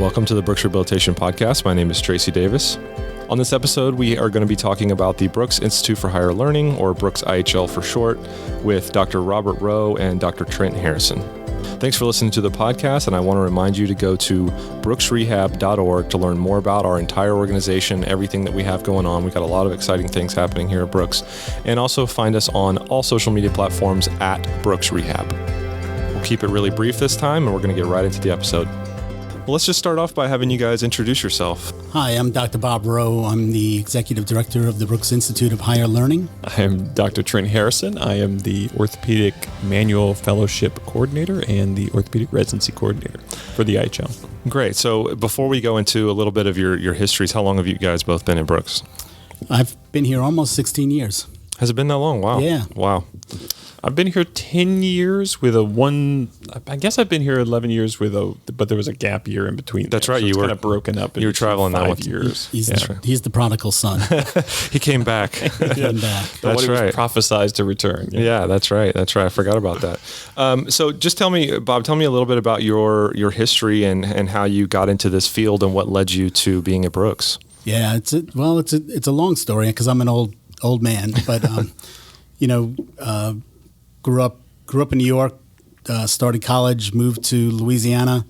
welcome to the Brooks Rehabilitation Podcast. My name is Tracy Davis. On this episode, we are going to be talking about the Brooks Institute for Higher Learning, or Brooks IHL for short, with Dr. Robert Rowe and Dr. Trent Harrison. Thanks for listening to the podcast, and I want to remind you to go to brooksrehab.org to learn more about our entire organization, everything that we have going on. We've got a lot of exciting things happening here at Brooks. And also find us on all social media platforms at Brooks Rehab. We'll keep it really brief this time, and we're going to get right into the episode. Well, let's just start off by having you guys introduce yourself. Hi, I'm Dr. Bob Rowe. I'm the Executive Director of the Brooks Institute of Higher Learning. I am Dr. Trent Harrison. I am the Orthopedic Manual Fellowship Coordinator and the Orthopedic Residency Coordinator for the IHL. Great. So before we go into a little bit of your histories, how long have you guys both been at Brooks? I've been here almost 16 years. Has it been that long? Wow. Yeah. Wow. I've been here 10 years with I guess I've been here 11 years but there was a gap year in between. That's there, right. So You were kind of broken up. You were traveling 5 that years. He's the prodigal son. He came back. He came back. That's right. Was prophesized to return. Yeah, that's right. That's right. I forgot about that. So just tell me, Bob, a little bit about your history and how you got into this field and what led you to being at Brooks. Yeah, it's a long story because I'm an old man, but grew up in New York, started college, moved to Louisiana,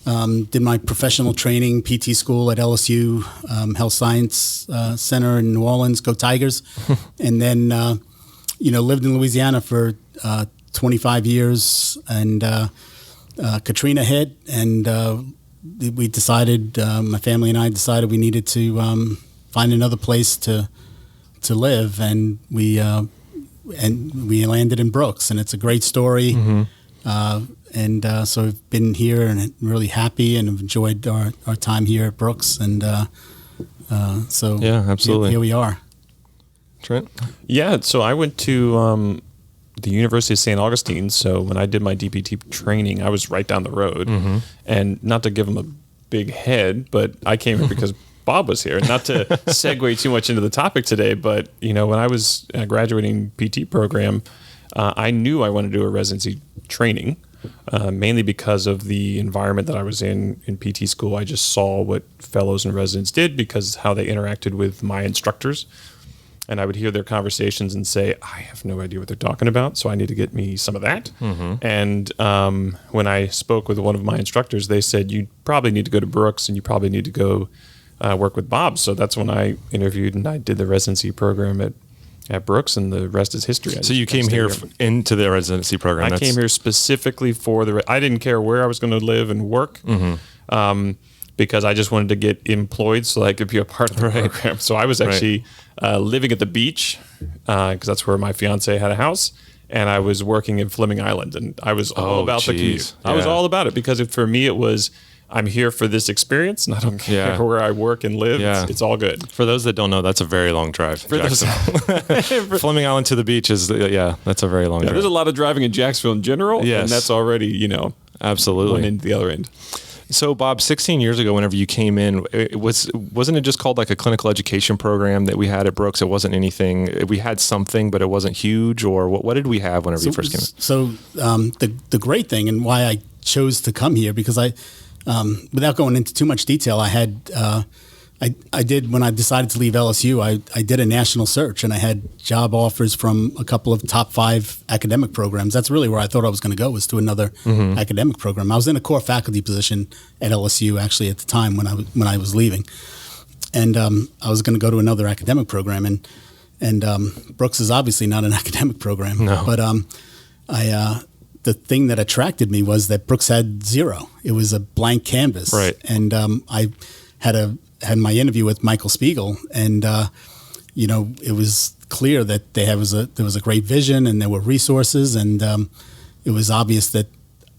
did my professional training, PT school at LSU, Health Science Center in New Orleans, go Tigers, and then lived in Louisiana for 25 years, and Katrina hit, and we decided, my family and I decided we needed to find another place to live, and we landed in Brooks, and it's a great story. Mm-hmm. So I've been here and really happy and have enjoyed our time here at Brooks. And yeah, absolutely. Here we are. Trent? Yeah, so I went to the University of St. Augustine. So when I did my DPT training, I was right down the road. Mm-hmm. And not to give them a big head, but I came here because Bob was here. Not to segue too much into the topic today, but when I was graduating PT program, I knew I wanted to do a residency training, mainly because of the environment that I was in PT school. I just saw what fellows and residents did because how they interacted with my instructors. And I would hear their conversations and say, I have no idea what they're talking about, so I need to get me some of that. Mm-hmm. And when I spoke with one of my instructors, they said, you probably need to go to Brooks and you probably need to go work with Bob. So that's when I interviewed and I did the residency program at Brooks, and the rest is history. So you came here into the residency program. I came here specifically for I didn't care where I was going to live and work, because I just wanted to get employed so I could be a part of the program. So I was actually living at the beach because that's where my fiance had a house. And I was working in Fleming Island, and I was all about the commute. Yeah. I was all about it because for me it was, I'm here for this experience, and I don't care where I work and live. Yeah. It's all good. For those that don't know, that's a very long drive. Fleming Island to the beach is, that's a very long drive. There's a lot of driving in Jacksonville in general, and that's already, absolutely one end to the other end. So, Bob, 16 years ago, whenever you came in, wasn't it just called like a clinical education program that we had at Brooks? It wasn't anything. We had something, but it wasn't huge. Or what did we have whenever you first came in? So, the great thing and why I chose to come here, because without going into too much detail, I did when I decided to leave LSU. I did a national search, and I had job offers from a couple of top 5 academic programs. That's really where I thought I was going to go, was to another academic program. I was in a core faculty position at LSU actually at the time when I was leaving, and I was going to go to another academic program, and Brooks is obviously not an academic program. No. But the thing that attracted me was that Brooks had zero. It was a blank canvas. Right. And I had my interview with Michael Spiegel, and it was clear that there was a great vision and there were resources, and it was obvious that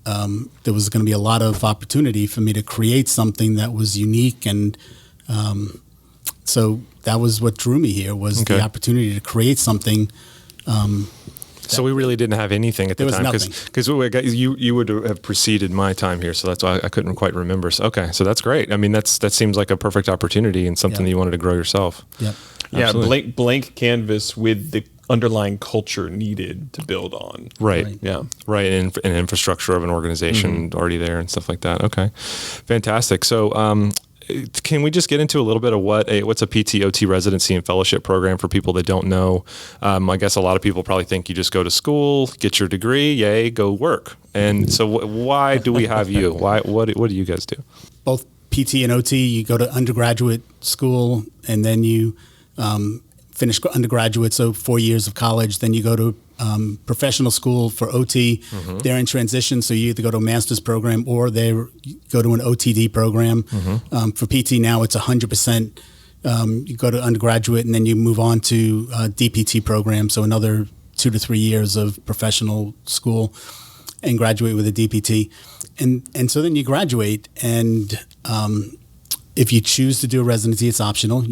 there was going to be a lot of opportunity for me to create something that was unique, and so that was what drew me here, was the opportunity to create something. So we really didn't have anything at the time, because you would have preceded my time here, so that's why I couldn't quite remember. So, so that's great. I mean, that seems like a perfect opportunity and something that you wanted to grow yourself. Yep. Yeah, blank canvas with underlying culture needed to build on. Right. Yeah. Right. And infrastructure of an organization already there and stuff like that. Okay. Fantastic. So, can we just get into a little bit of what's a PT/OT residency and fellowship program for people that don't know? I guess a lot of people probably think you just go to school, get your degree, yay, go work. And so why do we have you? What do you guys do? Both PT and OT, you go to undergraduate school and then you finish undergraduate, so 4 years of college. Then you go to professional school for OT. They're in transition, so you either go to a master's program or they go to an OTD program. For PT now, it's 100%. You go to undergraduate and then you move on to DPT program, so another 2 to 3 years of professional school and graduate with a DPT. And so then you graduate, and if you choose to do a residency, it's optional.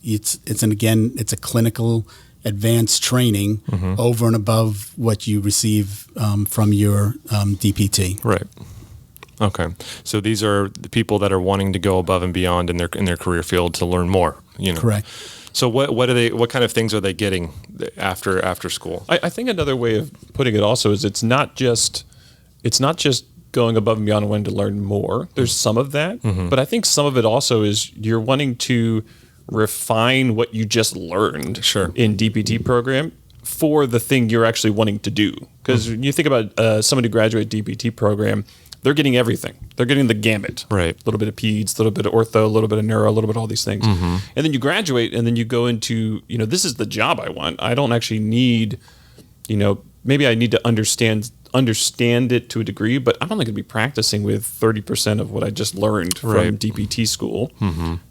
It's a clinical advanced training over and above what you receive from your DPT. Right. Okay. So these are the people that are wanting to go above and beyond in their career field to learn more. Correct. So what kind of things are they getting after school? I think another way of putting it also is it's not just going above and beyond and wanting to learn more. There's some of that, but I think some of it also is you're wanting to refine what you just learned in DPT program for the thing you're actually wanting to do. Because you think about somebody who graduate DPT program, they're getting everything. They're getting the gamut. Right. A little bit of peds, a little bit of ortho, a little bit of neuro, a little bit of all these things. And then you graduate and then you go into, this is the job I want. I don't actually need, maybe I need to understand it to a degree, but I'm only going to be practicing with 30% of what I just learned from DPT school.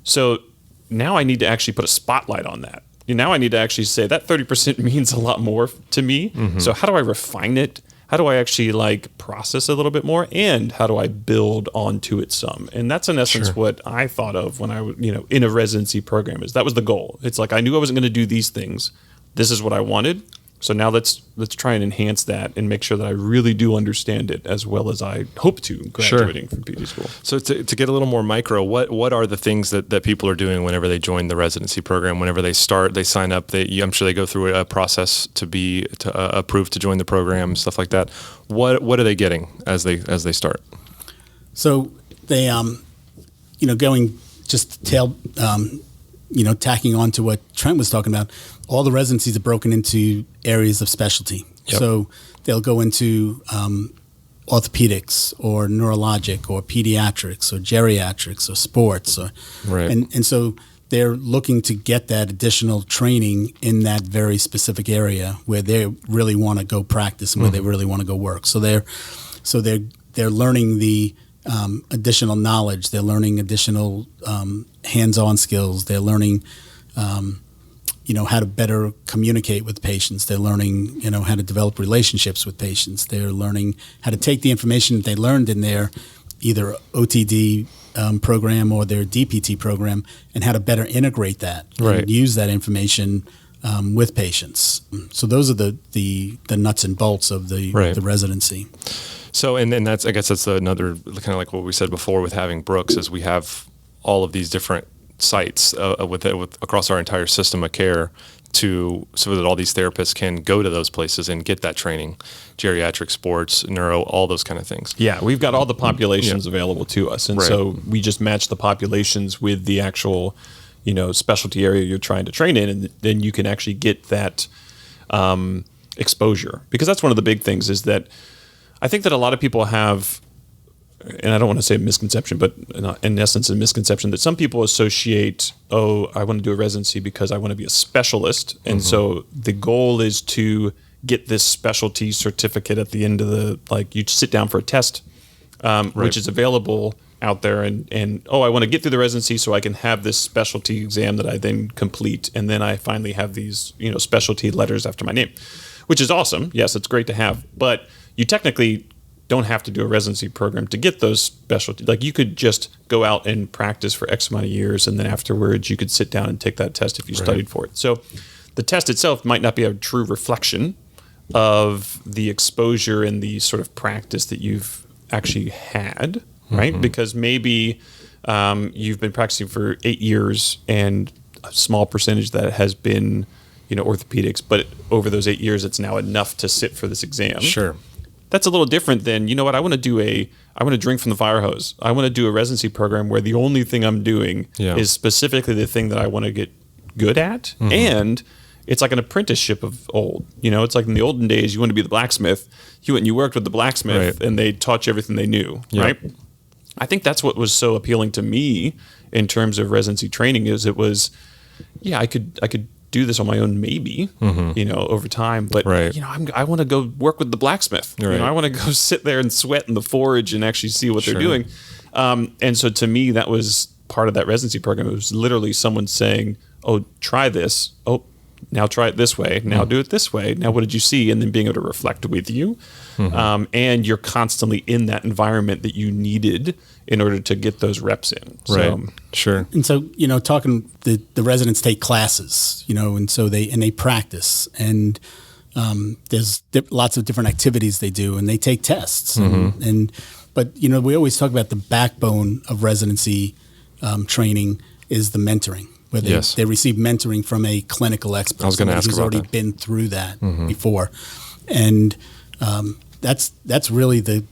So now I need to actually put a spotlight on that. Now I need to actually say that 30% means a lot more to me. So how do I refine it? How do I actually process a little bit more? And how do I build onto it some? And that's in essence what I thought of when I was, in a residency program that was the goal. It's like, I knew I wasn't going to do these things. This is what I wanted. So now let's try and enhance that and make sure that I really do understand it as well as I hope to graduating from PT school. So to get a little more micro, what are the things that people are doing whenever they join the residency program? Whenever they start, they sign up. I'm sure they go through a process to be approved to join the program, stuff like that. What are they getting as they start? So they going just tacking on to what Trent was talking about. All the residencies are broken into areas of specialty. So they'll go into orthopedics or neurologic or pediatrics or geriatrics or sports. And so they're looking to get that additional training in that very specific area where they really want to go practice and where they really want to go work. So they're learning the additional knowledge. They're learning additional hands-on skills. They're learning how to better communicate with patients. They're learning, how to develop relationships with patients. They're learning how to take the information that they learned in their either OTD program or their DPT program and how to better integrate that and use that information with patients. So those are the nuts and bolts of the residency. So, and then I guess that's another kind of like what we said before with having Brooks is we have all of these different sites with across our entire system of care so that all these therapists can go to those places and get that training, geriatric, sports, neuro, all those kind of things. Yeah, we've got all the populations available to us. And so we just match the populations with the actual, specialty area you're trying to train in. And then you can actually get that exposure. Because that's one of the big things is that I think that a lot of people have, and I don't want to say a misconception, but in essence, a misconception that some people associate, I want to do a residency because I want to be a specialist. And so the goal is to get this specialty certificate at the end of you sit down for a test, which is available out there. And I want to get through the residency so I can have this specialty exam that I then complete. And then I finally have these, specialty letters after my name, which is awesome. Yes, it's great to have. But you technically don't have to do a residency program to get those specialties. You could just go out and practice for X amount of years, and then afterwards you could sit down and take that test if you studied for it. So the test itself might not be a true reflection of the exposure and the sort of practice that you've actually had, right? Because maybe you've been practicing for 8 years and a small percentage that has been, orthopedics, but over those 8 years, it's now enough to sit for this exam. Sure. That's a little different than, you know what, I want to drink from the fire hose. I want to do a residency program where the only thing I'm doing is specifically the thing that I want to get good at. And it's like an apprenticeship of old. It's like in the olden days, you want to be the blacksmith. You went and you worked with the blacksmith and they taught you everything they knew, right? I think that's what was so appealing to me in terms of residency training is it was, I could do this on my own maybe, over time. But, I want to go work with the blacksmith. Right. I want to go sit there and sweat in the forge and actually see what they're doing. And so to me, that was part of that residency program. It was literally someone saying, oh, try this. Oh, now try it this way. Now do it this way. Now what did you see? And then being able to reflect with you. And you're constantly in that environment that you needed in order to get those reps in. Right. Sure. And so, talking, the residents take classes, and so they practice. And there's lots of different activities they do, and they take tests. But we always talk about the backbone of residency training is the mentoring. Where they receive mentoring from a clinical expert. I was going to ask who's about already that. been through that before, and that's really the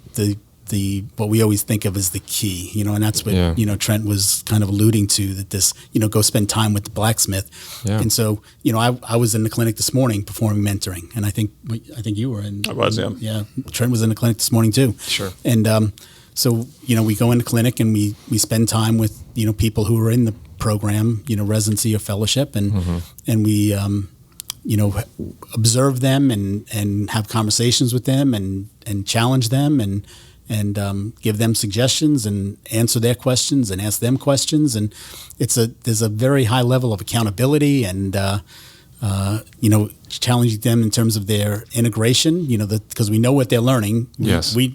what we always think of as the key, and that's what Trent was kind of alluding to, that this go spend time with the blacksmith, and so I was in the clinic this morning performing mentoring, and I think you were in. I was, Trent was in the clinic this morning too, sure, and so we go in the clinic and we spend time with people who are in the program, residency or fellowship, and we observe them and have conversations with them and challenge them and give them suggestions and answer their questions and ask them questions, and there's a very high level of accountability and challenging them in terms of their integration, because we know what they're learning. Yes. We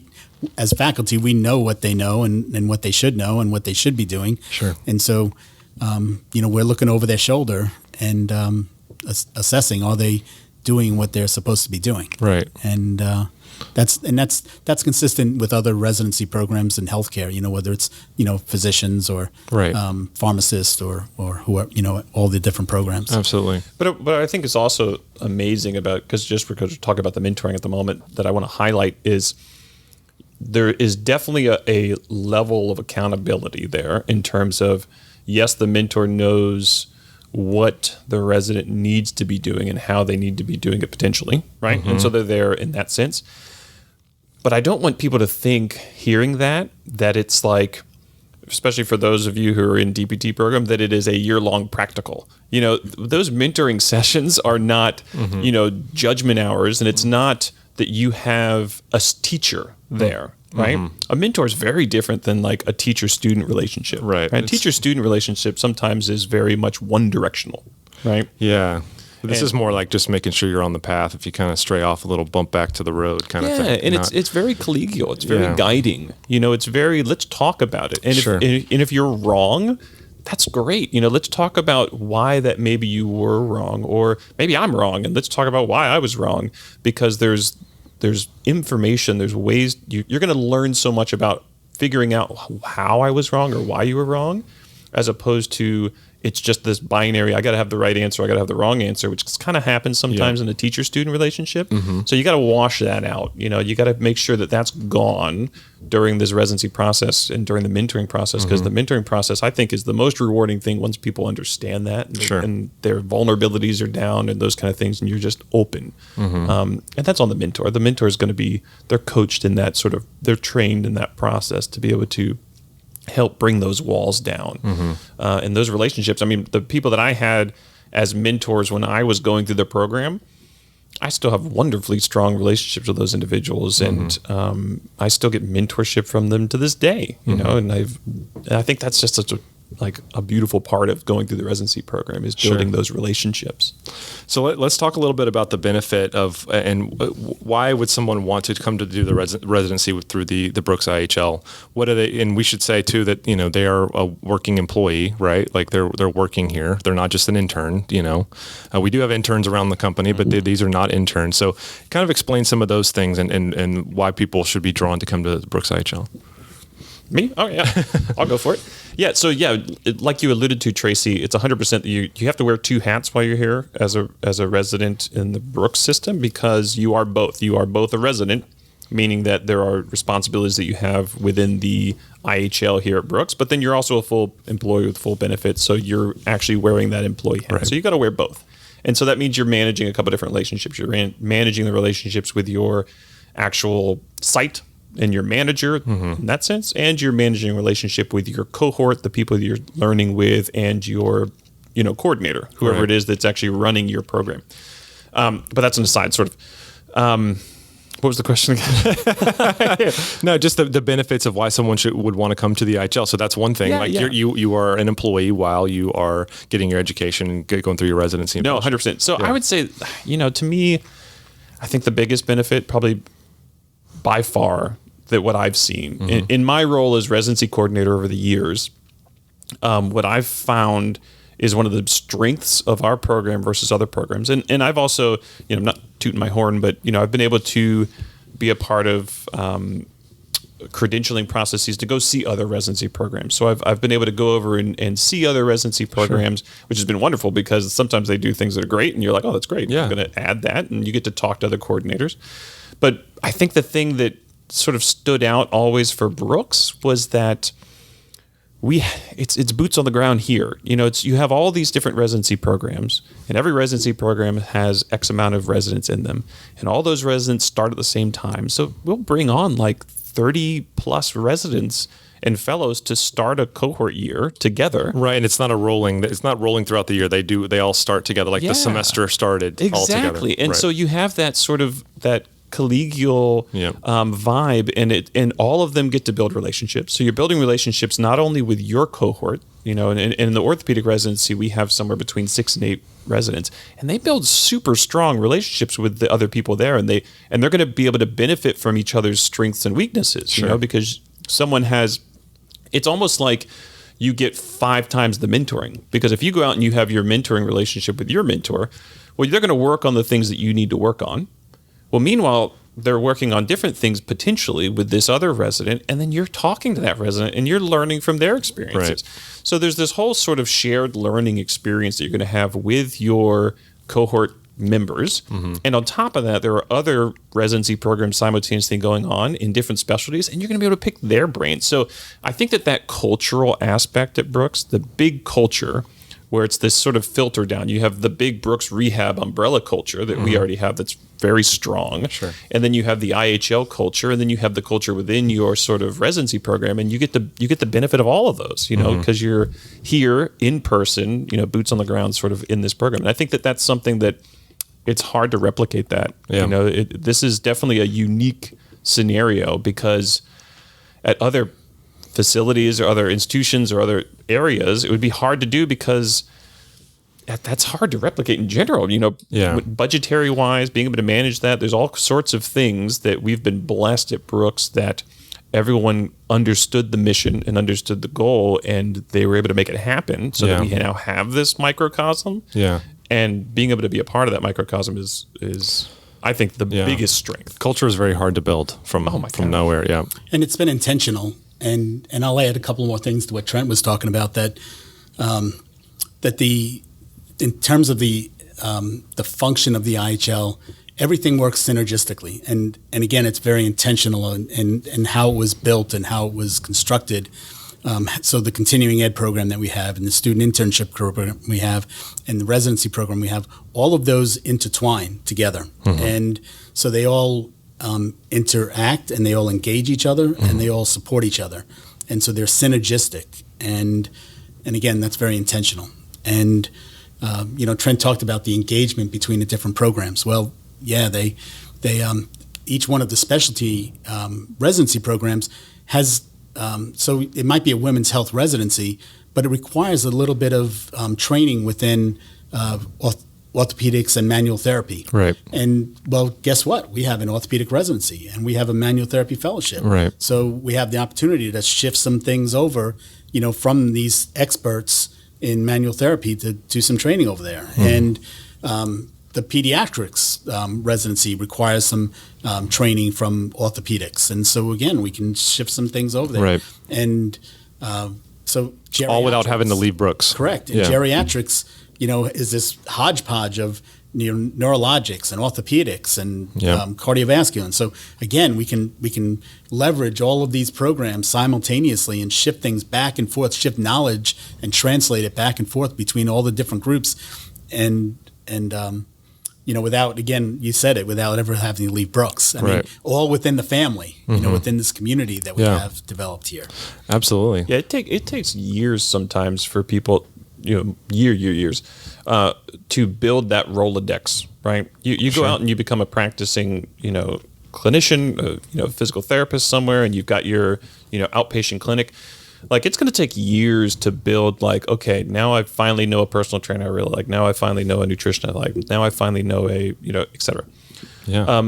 as faculty, we know what they know and what they should know and what they should be doing. Sure. And so, we're looking over their shoulder and assessing, are they doing what they're supposed to be doing? Right. And that's consistent with other residency programs in healthcare. Whether it's physicians or pharmacists or whoever, all the different programs. Absolutely. But I think it's also amazing because we're talking about the mentoring at the moment, that I want to highlight is there is definitely a level of accountability there in terms of, yes, the mentor knows what the resident needs to be doing and how they need to be doing it potentially, right? And so they're there in that sense. But I don't want people to think, hearing that it's like, especially for those of you who are in DPT program, that it is a year-long practical. Those mentoring sessions are not, judgment hours, and it's not that you have a teacher there, right? A mentor is very different than like a teacher-student relationship. Right. A teacher-student relationship sometimes is very much one-directional, right? Yeah. This is more like just making sure you're on the path. If you kind of stray off a little, bump back to the road kind of thing. Yeah, and it's very collegial. It's very guiding. It's very, let's talk about it. And Sure. if you're wrong, that's great. Let's talk about why that maybe you were wrong, or maybe I'm wrong, and let's talk about why I was wrong, because there's information, there's ways you're going to learn so much about figuring out how I was wrong or why you were wrong, as opposed to it's just this binary, I got to have the right answer, I got to have the wrong answer, which kind of happens sometimes in a teacher-student relationship. So you got to wash that out. You got to make sure that that's gone during this residency process and during the mentoring process, because the mentoring process, I think, is the most rewarding thing once people understand that and their vulnerabilities are down and those kind of things, and you're just open. And that's on the mentor. The mentor is going to be, they're coached in that they're trained in that process to be able to help bring those walls down. And those relationships, I mean, the people that I had as mentors when I was going through the program, I still have wonderfully strong relationships with those individuals, and I still get mentorship from them to this day, and I think that's just such a beautiful part of going through the residency program, is building those relationships. So let's talk a little bit about the benefit of, and why would someone want to come to do the residency through the Brooks IHL? What are they? And we should say too that they are a working employee, right? Like they're working here. They're not just an intern. We do have interns around the company, but these are not interns. So kind of explain some of those things and why people should be drawn to come to the Brooks IHL. Me? Oh, yeah. I'll go for it. Yeah. So, like you alluded to, Tracy, it's 100% that you have to wear two hats while you're here as a resident in the Brooks system, because you are both. You are both a resident, meaning that there are responsibilities that you have within the IHL here at Brooks, but then you're also a full employee with full benefits. So you're actually wearing that employee hat. Right. So you got to wear both. And so that means you're managing a couple different relationships. You're managing the relationships with your actual site and your manager in that sense, and you're managing a relationship with your cohort, the people that you're learning with, and your coordinator, whoever it is that's actually running your program. But that's an aside, sort of. What was the question again? No, just the benefits of why someone would want to come to the IHL. So that's one thing. You are an employee while you are getting your education and going through your residency. No, 100%. So I would say, to me, I think the biggest benefit, probably by far, that what I've seen in my role as residency coordinator over the years, what I've found is one of the strengths of our program versus other programs. And I've also, I'm not tooting my horn, but, I've been able to be a part of credentialing processes to go see other residency programs. So I've been able to go over and see other residency programs, which has been wonderful, because sometimes they do things that are great and you're like, oh, that's great. Yeah. I'm going to add that. And you get to talk to other coordinators. But I think the thing that sort of stood out always for Brooks was that it's boots on the ground here. You have all these different residency programs, and every residency program has X amount of residents in them, and all those residents start at the same time. So we'll bring on like 30 plus residents and fellows to start a cohort year together. Right, and it's not rolling throughout the year. They all start together, like the semester started all together. Exactly. And so you have that sort of that collegial vibe, and all of them get to build relationships. So you're building relationships not only with your cohort, and in the orthopedic residency, we have somewhere between 6 and 8 residents, and they build super strong relationships with the other people there, and they're going to be able to benefit from each other's strengths and weaknesses, because someone has, it's almost like you get 5 times the mentoring, because if you go out and you have your mentoring relationship with your mentor, well, they're going to work on the things that you need to work on. Well, meanwhile, they're working on different things potentially with this other resident, and then you're talking to that resident and you're learning from their experiences. Right. So there's this whole sort of shared learning experience that you're going to have with your cohort members. And on top of that, there are other residency programs simultaneously going on in different specialties, and you're going to be able to pick their brains. So I think that cultural aspect at Brooks, the big culture, where it's this sort of filter down. You have the big Brooks Rehab umbrella culture that we already have that's very strong. Sure. And then you have the IHL culture, and then you have the culture within your sort of residency program, and you get the benefit of all of those, because you're here in person, boots on the ground sort of in this program. And I think that's something that it's hard to replicate that. Yeah. This is definitely a unique scenario, because at other facilities or other institutions or other areas, it would be hard to do, because that's hard to replicate in general. Budgetary wise, being able to manage that, there's all sorts of things that we've been blessed at Brooks that everyone understood the mission and understood the goal, and they were able to make it happen, so that we now have this microcosm. Yeah. And being able to be a part of that microcosm is I think, the biggest strength. Culture is very hard to build from nowhere. Yeah. And it's been intentional. And I'll add a couple more things to what Trent was talking about, that in terms of the function of the IHL, everything works synergistically. And again, it's very intentional in how it was built and how it was constructed. So the continuing ed program that we have, and the student internship program we have, and the residency program we have, all of those intertwine together. Mm-hmm. And so they all interact, and they all engage each other, mm-hmm. and they all support each other. And so they're synergistic. And again, that's very intentional. And, Trent talked about the engagement between the different programs. Well, yeah, they each one of the specialty residency programs has, so it might be a women's health residency, but it requires a little bit of training within orthopedics and manual therapy. Right. And, well, guess what? We have an orthopedic residency, and we have a manual therapy fellowship. Right. So we have the opportunity to shift some things over, from these experts in manual therapy to do some training over there. Mm-hmm. And the pediatrics residency requires some training from orthopedics, and so again, we can shift some things over there. Right. And so geriatrics, all without having to leave Brooks. Correct. And geriatrics, is this hodgepodge of neurologics and orthopedics and cardiovascular. And so again, we can leverage all of these programs simultaneously and shift things back and forth, shift knowledge and translate it back and forth between all the different groups, and without, again, you said it, without ever having to leave Brooks. I mean, all within the family, within this community that we have developed here. Absolutely. Yeah, it takes years sometimes for people, years, to build that Rolodex, right? You go out and you become a practicing, clinician, physical therapist somewhere, and you've got your, outpatient clinic. Like, it's going to take years to build, like, okay, now I finally know a personal trainer I really like. Now I finally know a nutritionist I like. Now I finally know et cetera. Yeah.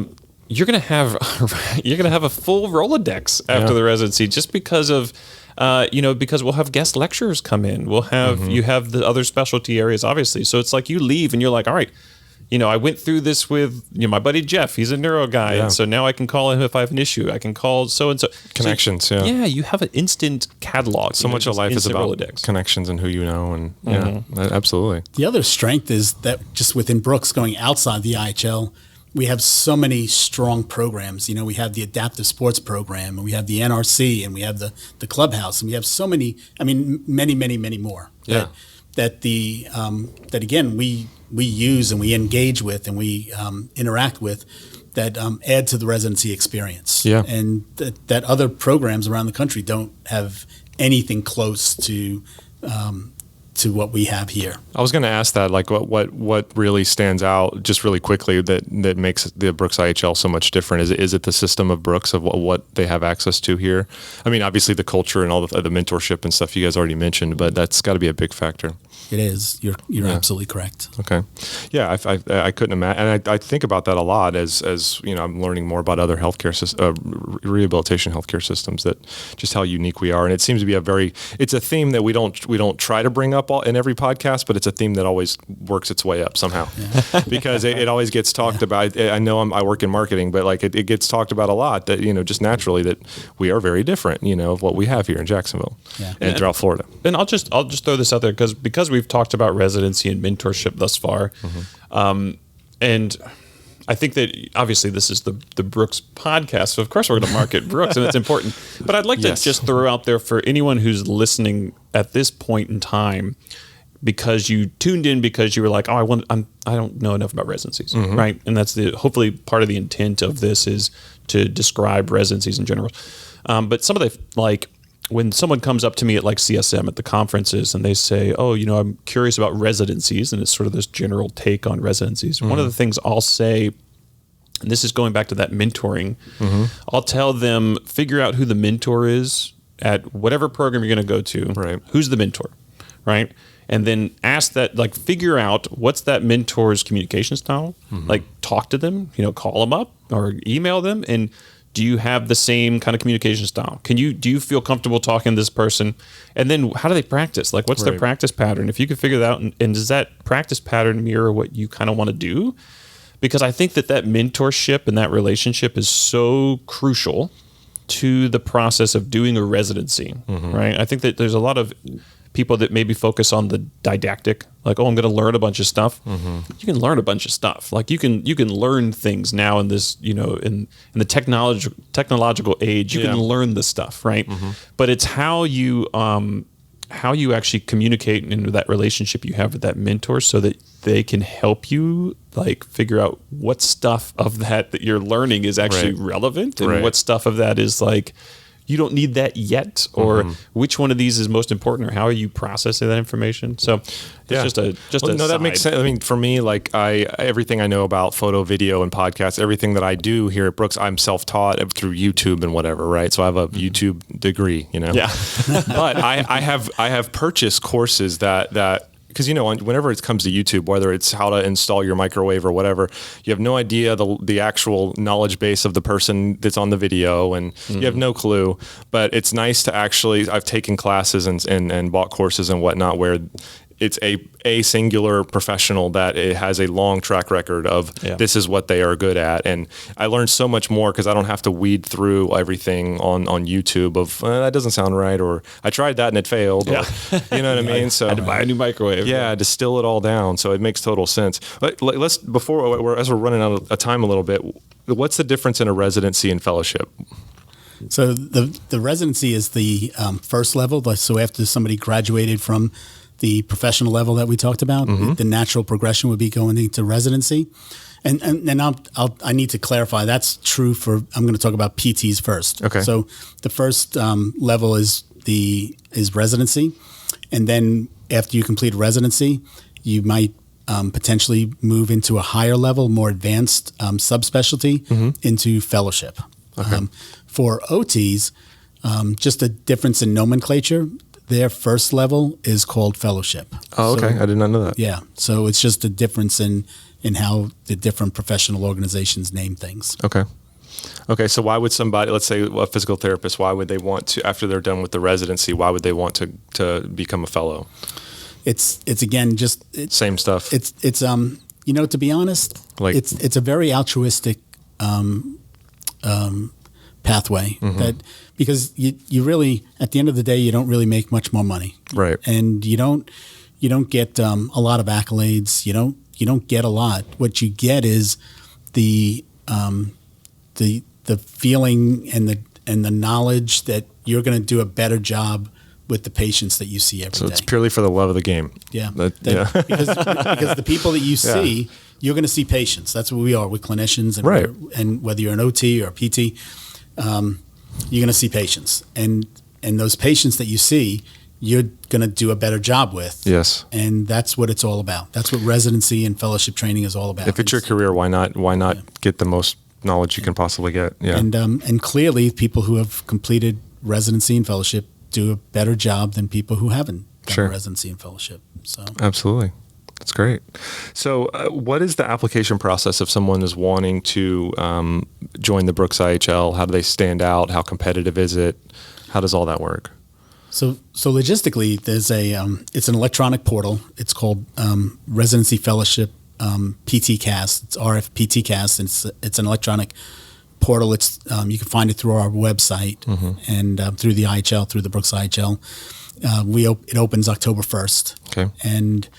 You're going to have a full Rolodex after the residency, just because of, because we'll have guest lecturers come in. We'll have, you have the other specialty areas, obviously. So it's like you leave and you're like, all right, I went through this with my buddy Jeff. He's a neuro guy. And so now I can call him if I have an issue. I can call so-and-so. Connections, Yeah, you have an instant catalog. So much of life is about Rolodex. Connections and who you know. And absolutely. The other strength is that just within Brooks, going outside the IHL, we have so many strong programs. We have the adaptive sports program, and we have the NRC, and we have the clubhouse, and we have so many. I mean, many, many, many more. Yeah. That again we use and we engage with and we interact with, that add to the residency experience. Yeah. And that other programs around the country don't have anything close to what we have here. I was going to ask that, like, what really stands out, just really quickly, that makes the Brooks IHL so much different? Is it the system of Brooks, of what they have access to here? I mean, obviously the culture and all the mentorship and stuff you guys already mentioned, but that's got to be a big factor. It is. You're absolutely correct. Okay. Yeah, I couldn't imagine, and I think about that a lot as I'm learning more about other healthcare rehabilitation healthcare systems, that just how unique we are, and it seems to be it's a theme that we don't try to bring up in every podcast, but it's a theme that always works its way up somehow, because it always gets talked about. I know I work in marketing, but like it gets talked about a lot, that just naturally that we are very different, of what we have here in Jacksonville and throughout Florida. And I'll just throw this out there because we've talked about residency and mentorship thus far, and I think that obviously this is the Brooks podcast, so of course we're going to market Brooks, and it's important. But I'd like to just throw out there for anyone who's listening at this point in time, because you tuned in because you were like, I don't know enough about residencies, right? And that's hopefully part of the intent of this is to describe residencies in general. But some of the, when someone comes up to me at CSM at the conferences and they say, I'm curious about residencies, and it's sort of this general take on residencies. One of the things I'll say, and this is going back to that mentoring, I'll tell them, figure out who the mentor is at whatever program you're going to go to. Right. Who's the mentor, right? And then ask that, figure out what's that mentor's communication style. Talk to them, call them up or email them, and do you have the same kind of communication style? Do you feel comfortable talking to this person? And then how do they practice? What's their practice pattern? If you could figure that out, and does that practice pattern mirror what you kind of want to do? Because I think that mentorship and that relationship is so crucial to the process of doing a residency, right? I think that there's a lot of people that maybe focus on the didactic, I'm going to learn a bunch of stuff. You can learn a bunch of stuff. You can learn things now in this, in the technological age. You can learn this stuff, right? But it's how you actually communicate into that relationship you have with that mentor, so that they can help you figure out what stuff of that you're learning is actually relevant, and what stuff of that is you don't need that yet, or which one of these is most important, or how are you processing that information? So it's that makes sense. I mean, for me, everything I know about photo, video, and podcasts, everything that I do here at Brooks, I'm self-taught through YouTube and whatever, right? So I have a YouTube degree, Yeah. But I have purchased courses that because whenever it comes to YouTube, whether it's how to install your microwave or whatever, you have no idea the actual knowledge base of the person that's on the video, and you have no clue. But it's nice to I've taken classes and bought courses and whatnot where it's a singular professional that it has a long track record of this is what they are good at. And I learned so much more because I don't have to weed through everything on YouTube of that doesn't sound right, or I tried that and it failed. Yeah. Or, you know what I mean? So I had to buy a new microwave. Yeah, distill it all down. So it makes total sense. But let's, as we're running out of time a little bit, what's the difference in a residency and fellowship? So the residency is the first level. So after somebody graduated from the professional level that we talked about, the natural progression would be going into residency. And I need to clarify, that's true for, I'm going to talk about PTs first. Okay. So the first level is residency. And then after you complete residency, you might potentially move into a higher level, more advanced subspecialty into fellowship. Okay. For OTs, just a difference in nomenclature. Their first level is called fellowship. Oh, okay. I did not know that. Yeah. So it's just a difference in how the different professional organizations name things. Okay. Okay. So why would somebody, let's say a physical therapist, why would they want to, after they're done with the residency, why would they want to become a fellow? It's again, same stuff. It's to be honest, it's a very altruistic pathway that, because you really, at the end of the day, you don't really make much more money, right? And you don't get a lot of accolades. You don't get a lot. What you get is the feeling and the knowledge that you're going to do a better job with the patients that you see every day. So it's purely for the love of the game. Yeah, because the people that you see, you're going to see patients. That's what we are. We're clinicians, and right. And whether you're an OT or a PT, you're going to see patients, and those patients that you see, you're going to do a better job with. Yes, and that's what it's all about. That's what residency and fellowship training is all about. If it's your career, why not get the most knowledge you can possibly get? Yeah, and clearly, people who have completed residency and fellowship do a better job than people who haven't done residency and fellowship. So absolutely. That's great. So what is the application process if someone is wanting to join the Brooks IHL? How do they stand out? How competitive is it? How does all that work? So logistically, there's it's an electronic portal. It's called Residency Fellowship PTCast. It's RFPTCast. It's an electronic portal. It's you can find it through our website and through the IHL, through the Brooks IHL. It opens October 1st. Okay. And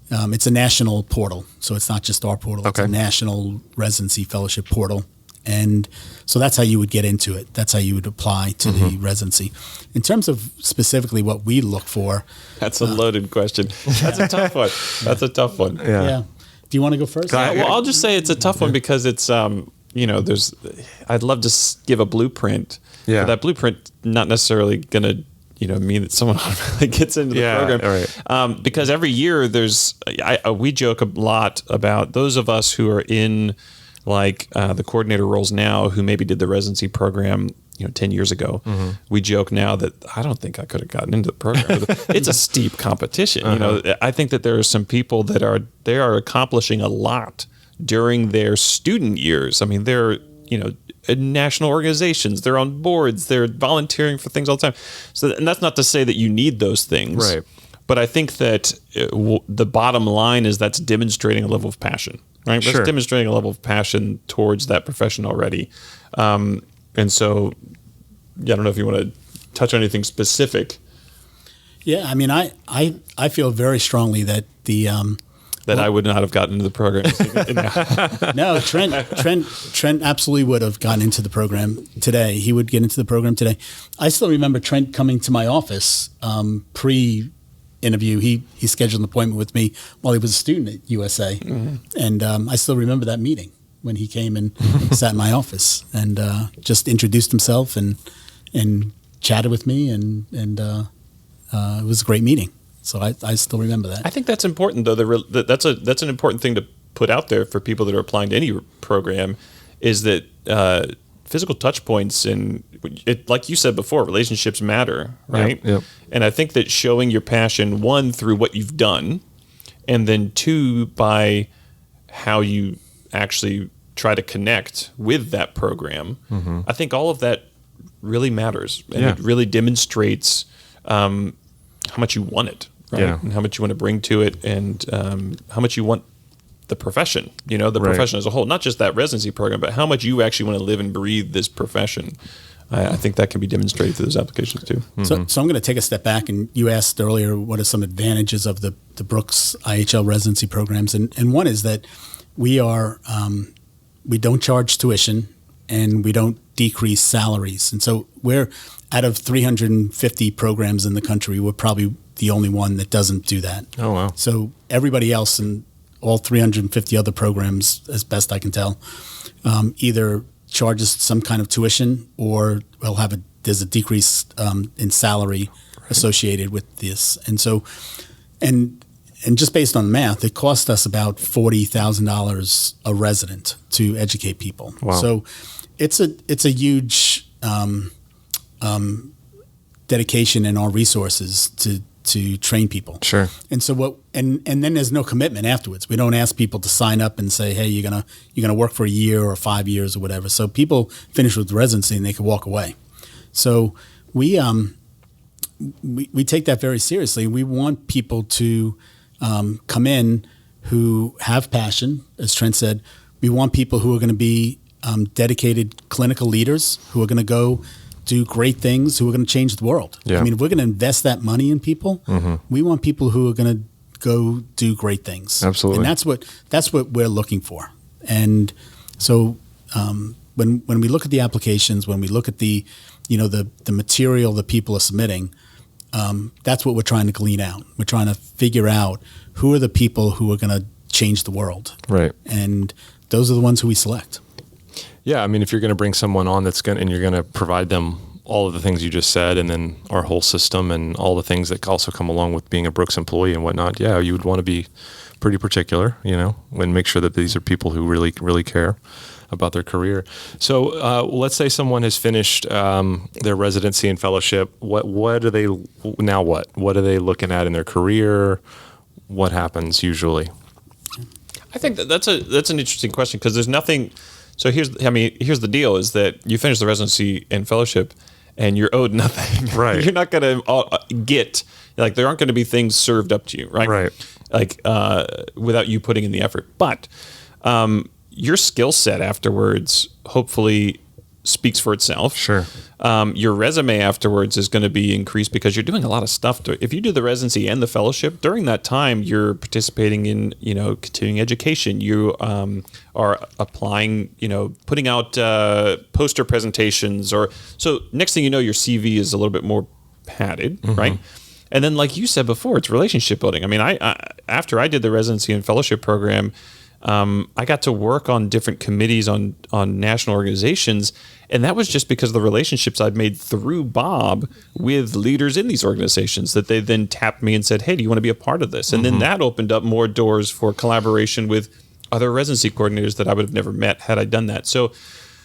it's a national portal, so it's not just our portal. It's a national residency fellowship portal. And so that's how you would get into it. That's how you would apply to the residency. In terms of specifically what we look for. That's a loaded question. That's a tough one. That's a tough one. Yeah. Do you want to go first? Well, I'll just say it's a tough one because it's, I'd love to give a blueprint. Yeah. But that blueprint not necessarily going to, mean that someone automatically gets into the program. Right. Because every year we joke a lot about those of us who are in the coordinator roles now who maybe did the residency program 10 years ago. We joke now that I don't think I could have gotten into the program. It's a steep competition. I think that there are some people that are accomplishing a lot during their student years. I mean, they're in national organizations, they're on boards, they're volunteering for things all the time. So, and that's not to say that you need those things, right? But I think that the bottom line is that's demonstrating a level of passion, right? That's demonstrating a level of passion towards that profession already. And so, I don't know if you want to touch on anything specific. Yeah, I mean, I feel very strongly that I would not have gotten into the program. No, Trent absolutely would have gotten into the program today. He would get into the program today. I still remember Trent coming to my office pre-interview. He scheduled an appointment with me while he was a student at USA, and I still remember that meeting when he came and sat in my office and just introduced himself and chatted with me, and it was a great meeting. So I still remember that. I think that's important, though. That's an important thing to put out there for people that are applying to any program, is that physical touch points and, like you said before, relationships matter, right? Yep. And I think that showing your passion, one, through what you've done, and then two, by how you actually try to connect with that program, I think all of that really matters. And it really demonstrates how much you want it. right? Yeah. And how much you want to bring to it, and how much you want the profession, the profession as a whole, not just that residency program, but how much you actually want to live and breathe this profession. I think that can be demonstrated through those applications too. So I'm going to take a step back, and you asked earlier what are some advantages of the Brooks IHL residency programs, and one is that we don't charge tuition and we don't decrease salaries, and so we're out of 350 programs in the country, we're probably the only one that doesn't do that. Oh, wow. So everybody else in all 350 other programs, as best I can tell, either charges some kind of tuition or there's a decrease in salary associated with this. And so, and just based on math, it cost us about $40,000 a resident to educate people. Wow. So it's a huge dedication in our resources to train people. Sure. And so and then there's no commitment afterwards. We don't ask people to sign up and say, hey, you're gonna work for a year or 5 years or whatever. So people finish with residency and they can walk away. So we take that very seriously. We want people to come in who have passion, as Trent said. We want people who are going to be dedicated clinical leaders who are going to go do great things, who are going to change the world. Yeah. I mean, if we're going to invest that money in people, we want people who are going to go do great things. Absolutely. And that's what we're looking for. And so when we look at the applications, when we look at the material that people are submitting, that's what we're trying to glean out. We're trying to figure out who are the people who are going to change the world. Right. And those are the ones who we select. Yeah, I mean, if you're going to bring someone on and you're going to provide them all of the things you just said, and then our whole system and all the things that also come along with being a Brooks employee and whatnot, yeah, you would want to be pretty particular, and make sure that these are people who really, really care about their career. So let's say someone has finished their residency and fellowship. What are they now? What are they looking at in their career? What happens usually? I think that's an interesting question, because there's nothing. So here's the deal: is that you finish the residency and fellowship, and you're owed nothing. Right. You're not going to get, like, there aren't going to be things served up to you, right? Right. Like without you putting in the effort. But your skill set afterwards hopefully speaks for itself. Sure. Your resume afterwards is going to be increased because you're doing a lot of stuff. If you do the residency and the fellowship, during that time, you're participating in, continuing education. You are applying, putting out poster presentations. So next thing you know, your CV is a little bit more padded, right? And then, like you said before, it's relationship building. I mean, I after I did the residency and fellowship program, I got to work on different committees on national organizations, and that was just because of the relationships I'd made through Bob with leaders in these organizations, that they then tapped me and said, hey, do you want to be a part of this? And then that opened up more doors for collaboration with other residency coordinators that I would have never met had I done that. So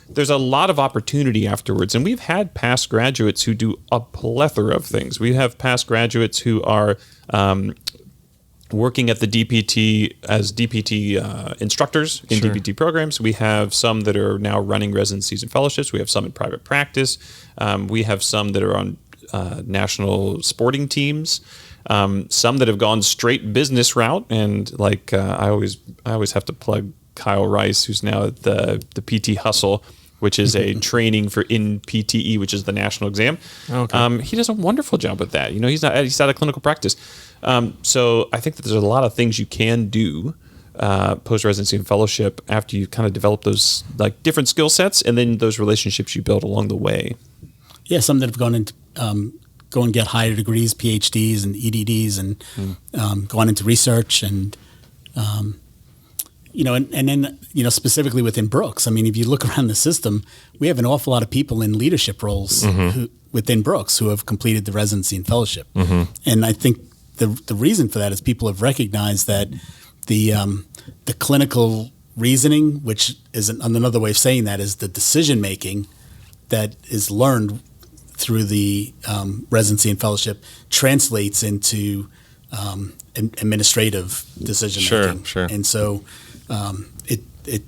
there's a lot of opportunity afterwards. And we've had past graduates who do a plethora of things. We have past graduates who are working at the DPT as DPT instructors in DPT programs. We have some that are now running residencies and fellowships. We have some in private practice. We have some that are on national sporting teams. Some that have gone straight business route. And like I always have to plug Kyle Rice, who's now at the PT Hustle, which is a training for NPTE, which is the national exam. Okay. He does a wonderful job with that. He's out of clinical practice. So I think that there's a lot of things you can do post-residency and fellowship after you kind of develop those like different skill sets, and then those relationships you build along the way. Yeah, some that have gone into go and get higher degrees, PhDs and EDDs, and gone into research and and then specifically within Brooks. I mean, if you look around the system, we have an awful lot of people in leadership roles within Brooks who have completed the residency and fellowship, and I think the reason for that is people have recognized that the clinical reasoning, which is another way of saying that, is the decision making that is learned through the residency and fellowship, translates into administrative decision making. Sure. And so it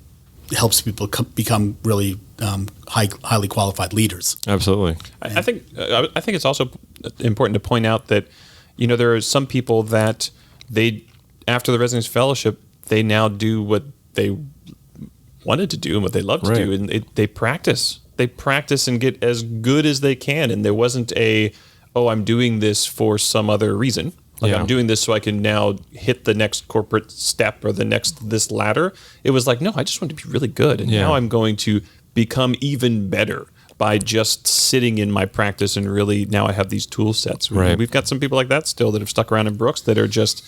helps people become really highly qualified leaders. Absolutely. I think it's also important to point out that there are some people that after the residency fellowship, they now do what they wanted to do and what they love to do, and they practice. They practice and get as good as they can. And there wasn't I'm doing this for some other reason. I'm doing this so I can now hit the next corporate step or this ladder. It was like, no, I just want to be really good. And now I'm going to become even better by just sitting in my practice, and really now I have these tool sets. Right. We've got some people like that still that have stuck around in Brooks that are just,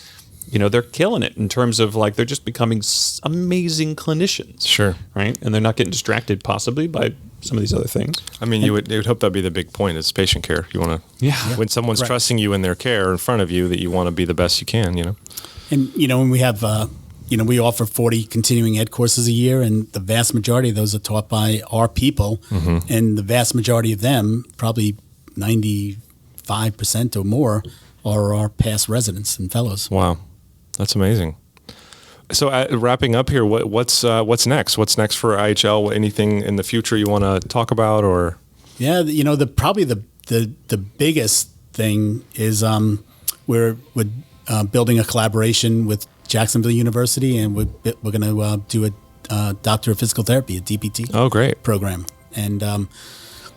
they're killing it in terms of they're just becoming amazing clinicians. Sure. Right. And they're not getting distracted possibly by some of these other things. I mean, you would hope that'd be the big point. It's patient care. You want to, when someone's trusting you in their care in front of you, that you want to be the best you can, And, when we have, we offer 40 continuing ed courses a year, and the vast majority of those are taught by our people. And the vast majority of them, probably 95% or more, are our past residents and fellows. Wow. That's amazing. So wrapping up here, what's next? What's next for IHL? Anything in the future you want to talk about, or? Yeah, probably the biggest thing is we're building a collaboration with Jacksonville University, and we're going to do a Doctor of Physical Therapy, a DPT. Oh, great program, and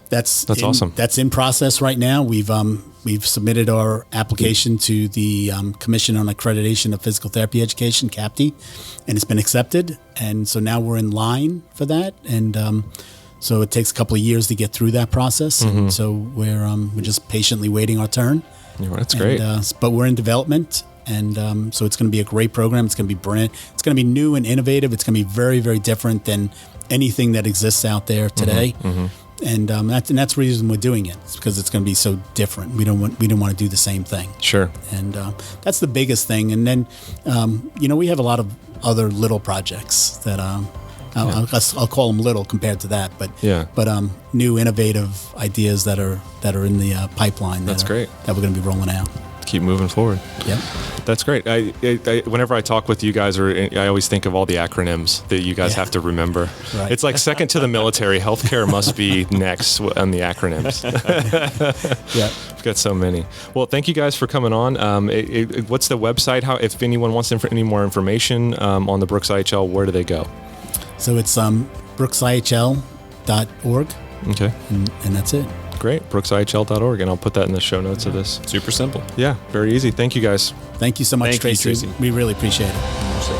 that's awesome. That's in process right now. We've submitted our application to the Commission on Accreditation of Physical Therapy Education, CAPTE, and it's been accepted. And so now we're in line for that. And so it takes a couple of years to get through that process. And so we're just patiently waiting our turn. Yeah, that's great. But we're in development. And so it's going to be a great program. It's going to be it's going to be new and innovative. It's going to be very, very different than anything that exists out there today. And that's the reason we're doing it. It's because it's going to be so different. We don't want to do the same thing. Sure. And that's the biggest thing. And then, we have a lot of other little projects that I'll call them little compared to that. But new innovative ideas that are in the pipeline. That's great. That we're going to be rolling out. Keep moving forward. Yeah. That's great. I whenever I talk with you guys, I always think of all the acronyms that you guys have to remember. Right. It's like second to the military. Healthcare must be next on the acronyms. We've got so many. Well, thank you guys for coming on. What's the website? If anyone wants any more information on the Brooks IHL, where do they go? So it's brooksihl.org. Okay. And that's it. Great. brooksihl.org, and I'll put that in the show notes of this. Super simple. Yeah, very easy. Thank you guys. Thank you so much, Thank you, Tracy. Tracy. We really appreciate it.